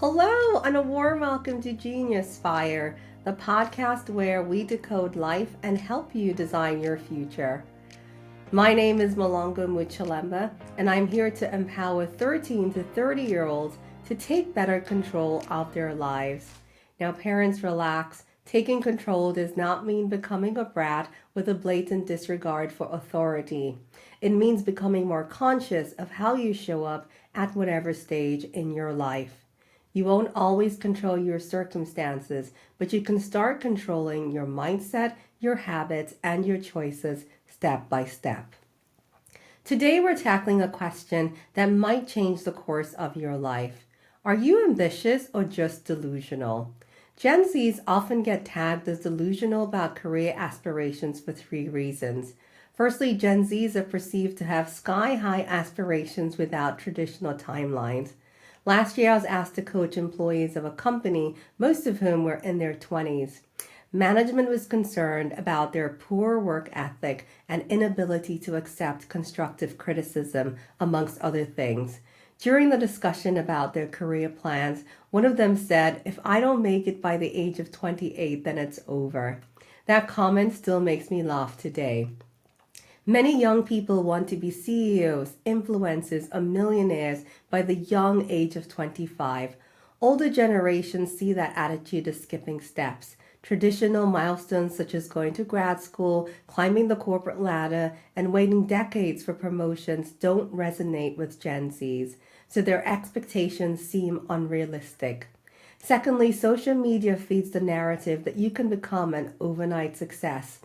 Hello, and a warm welcome to Geniuspire, the podcast where we decode life and help you design your future. My name is Malongo Muchalemba, and I'm here to empower 13 to 30-year-olds to take better control of their lives. Now, parents, relax. Taking control does not mean becoming a brat with a blatant disregard for authority. It means becoming more conscious of how you show up at whatever stage in your life. You won't always control your circumstances, but you can start controlling your mindset, your habits, and your choices step by step. Today we're tackling a question that might change the course of your life. Are you ambitious or just delusional? Gen Zs often get tagged as delusional about career aspirations for three reasons. Firstly, Gen Zs are perceived to have sky-high aspirations without traditional timelines. Last year, I was asked to coach employees of a company, most of whom were in their 20s. Management was concerned about their poor work ethic and inability to accept constructive criticism, amongst other things. During the discussion about their career plans, one of them said, "If I don't make it by the age of 28, then it's over." That comment still makes me laugh today. Many young people want to be CEOs, influencers, or millionaires by the young age of 25. Older generations see that attitude as skipping steps. Traditional milestones such as going to grad school, climbing the corporate ladder, and waiting decades for promotions don't resonate with Gen Zs, so their expectations seem unrealistic. Secondly, social media feeds the narrative that you can become an overnight success.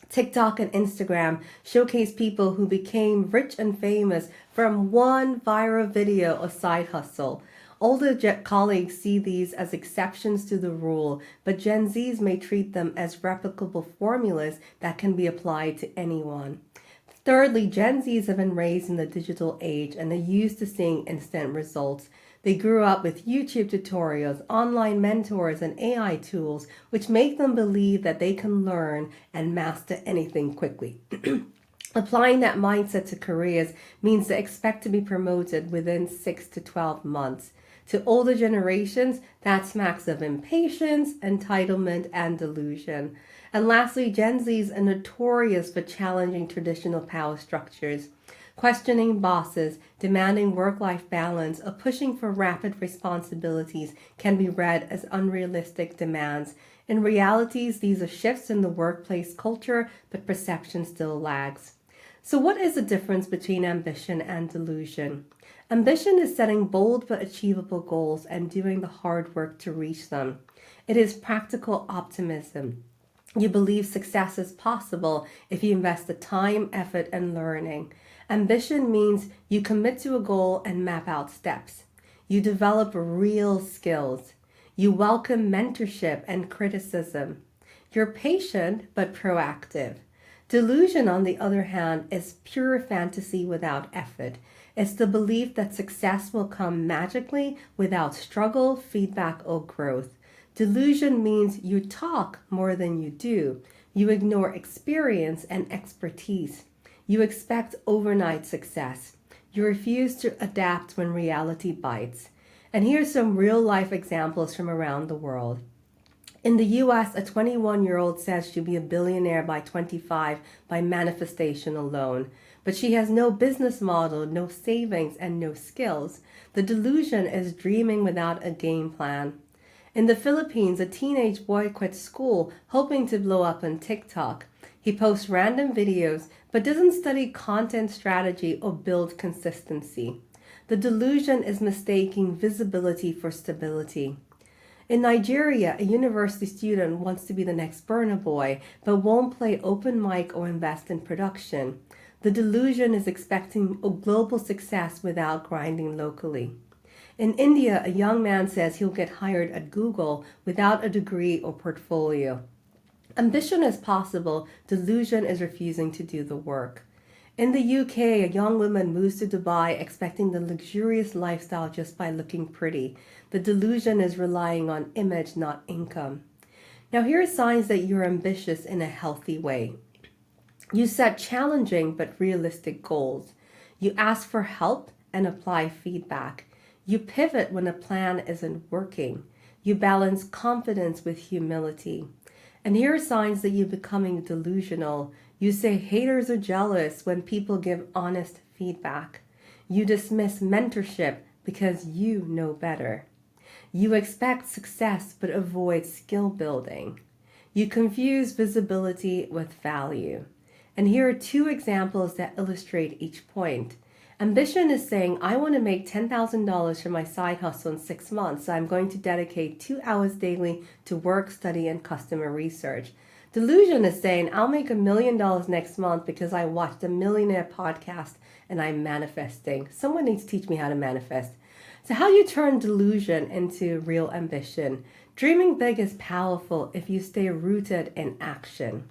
TikTok and Instagram showcase people who became rich and famous from one viral video or side hustle. Older colleagues see these as exceptions to the rule, but Gen Zs may treat them as replicable formulas that can be applied to anyone. Thirdly, Gen Zs have been raised in the digital age and are used to seeing instant results. They grew up with YouTube tutorials, online mentors, and AI tools, which make them believe that they can learn and master anything quickly. Applying that mindset to careers means they expect to be promoted within 6 to 12 months. To older generations, that smacks of impatience, entitlement, and delusion. And lastly, Gen Zs are notorious for challenging traditional power structures. Questioning bosses, demanding work-life balance, or pushing for rapid responsibilities can be read as unrealistic demands. In realities, these are shifts in the workplace culture, but perception still lags. So what is the difference between ambition and delusion? Ambition is setting bold but achievable goals and doing the hard work to reach them. It is practical optimism. You believe success is possible if you invest the time, effort, and learning. Ambition means you commit to a goal and map out steps. You develop real skills. You welcome mentorship and criticism. You're patient but proactive. Delusion, on the other hand, is pure fantasy without effort. It's the belief that success will come magically without struggle, feedback, or growth. Delusion means you talk more than you do. You ignore experience and expertise. You expect overnight success. You refuse to adapt when reality bites. And here's some real-life examples from around the world. In the US, a 21-year-old says she'll be a billionaire by 25 by manifestation alone. But she has no business model, no savings, and no skills. The delusion is dreaming without a game plan. In the Philippines, a teenage boy quit school hoping to blow up on TikTok. He posts random videos, but doesn't study content strategy or build consistency. The delusion is mistaking visibility for stability. In Nigeria, a university student wants to be the next Burna Boy, but won't play open mic or invest in production. The delusion is expecting a global success without grinding locally. In India, a young man says he'll get hired at Google without a degree or portfolio. Ambition is possible, delusion is refusing to do the work. In the UK, a young woman moves to Dubai expecting the luxurious lifestyle just by looking pretty. The delusion is relying on image, not income. Now, here are signs that you're ambitious in a healthy way. You set challenging but realistic goals. You ask for help and apply feedback. You pivot when a plan isn't working. You balance confidence with humility. And here are signs that you're becoming delusional. You say haters are jealous when people give honest feedback. You dismiss mentorship because you know better. You expect success but avoid skill building. You confuse visibility with value. And here are two examples that illustrate each point. Ambition is saying, I want to make $10,000 from my side hustle in 6 months, so I'm going to dedicate 2 hours daily to work, study, and customer research. Delusion is saying, I'll make $1 million next month because I watched a millionaire podcast and I'm manifesting. Someone needs to teach me how to manifest. So how do you turn delusion into real ambition? Dreaming big is powerful if you stay rooted in action.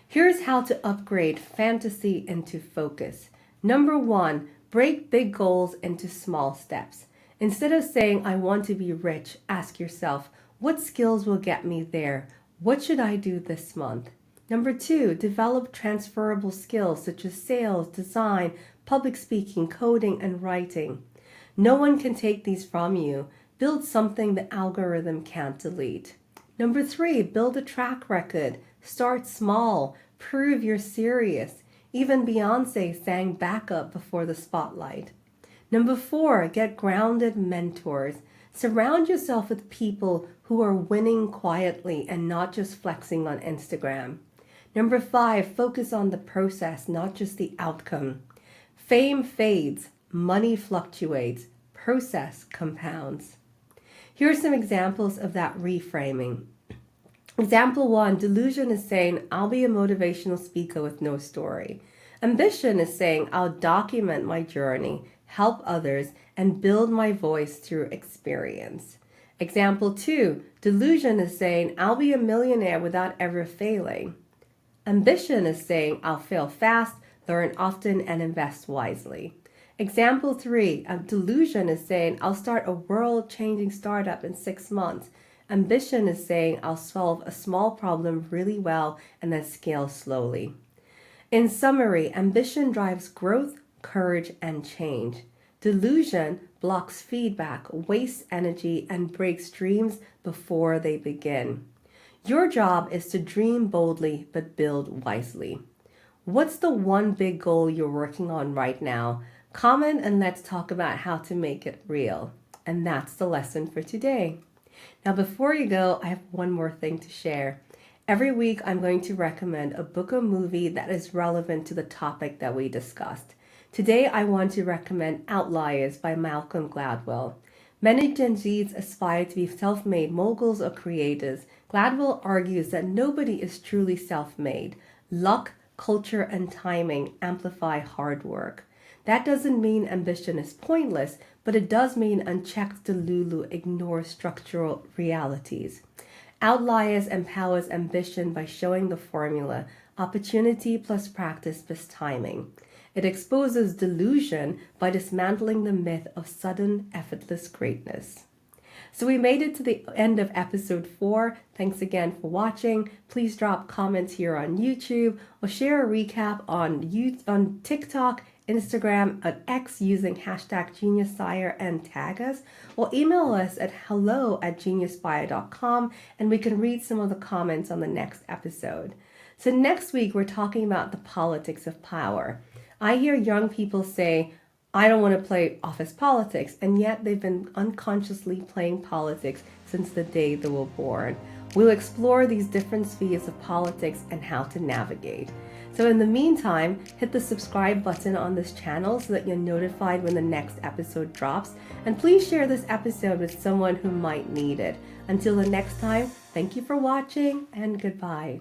Here's how to upgrade fantasy into focus. Number 1, break big goals into small steps. Instead of saying, I want to be rich, ask yourself, what skills will get me there? What should I do this month? Number 2, develop transferable skills such as sales, design, public speaking, coding, and writing. No one can take these from you. Build something the algorithm can't delete. Number 3, build a track record. Start small. Prove you're serious. Even Beyonce sang backup before the spotlight. Number 4, get grounded mentors. Surround yourself with people who are winning quietly and not just flexing on Instagram. Number 5, focus on the process, not just the outcome. Fame fades, money fluctuates, process compounds. Here are some examples of that reframing. Example 1, delusion is saying, I'll be a motivational speaker with no story. Ambition is saying, I'll document my journey, help others, and build my voice through experience. Example 2, delusion is saying, I'll be a millionaire without ever failing. Ambition is saying, I'll fail fast, learn often, and invest wisely. Example 3, delusion is saying, I'll start a world-changing startup in 6 months. Ambition is saying, I'll solve a small problem really well and then scale slowly. In summary, ambition drives growth, courage, and change. Delusion blocks feedback, wastes energy, and breaks dreams before they begin. Your job is to dream boldly but build wisely. What's the one big goal you're working on right now? Comment and let's talk about how to make it real. And that's the lesson for today. Now, before you go, I have one more thing to share. Every week, I'm going to recommend a book or movie that is relevant to the topic that we discussed. Today, I want to recommend Outliers by Malcolm Gladwell. Many Gen Zs aspire to be self-made moguls or creators. Gladwell argues that nobody is truly self-made. Luck, culture, and timing amplify hard work. That doesn't mean ambition is pointless, but it does mean unchecked Delulu ignores structural realities. Outliers empowers ambition by showing the formula, opportunity plus practice plus timing. It exposes delusion by dismantling the myth of sudden, effortless greatness. So we made it to the end of episode 4. Thanks again for watching. Please drop comments here on YouTube or share a recap on TikTok, Instagram, and X using hashtag Geniuspire and tag us, or email us at hello@geniuspire.com and we can read some of the comments on the next episode. So next week we're talking about the politics of power. I hear young people say, I don't want to play office politics, and yet they've been unconsciously playing politics since the day they were born. We'll explore these different spheres of politics and how to navigate. So in the meantime, hit the subscribe button on this channel so that you're notified when the next episode drops. And please share this episode with someone who might need it. Until the next time, thank you for watching and goodbye.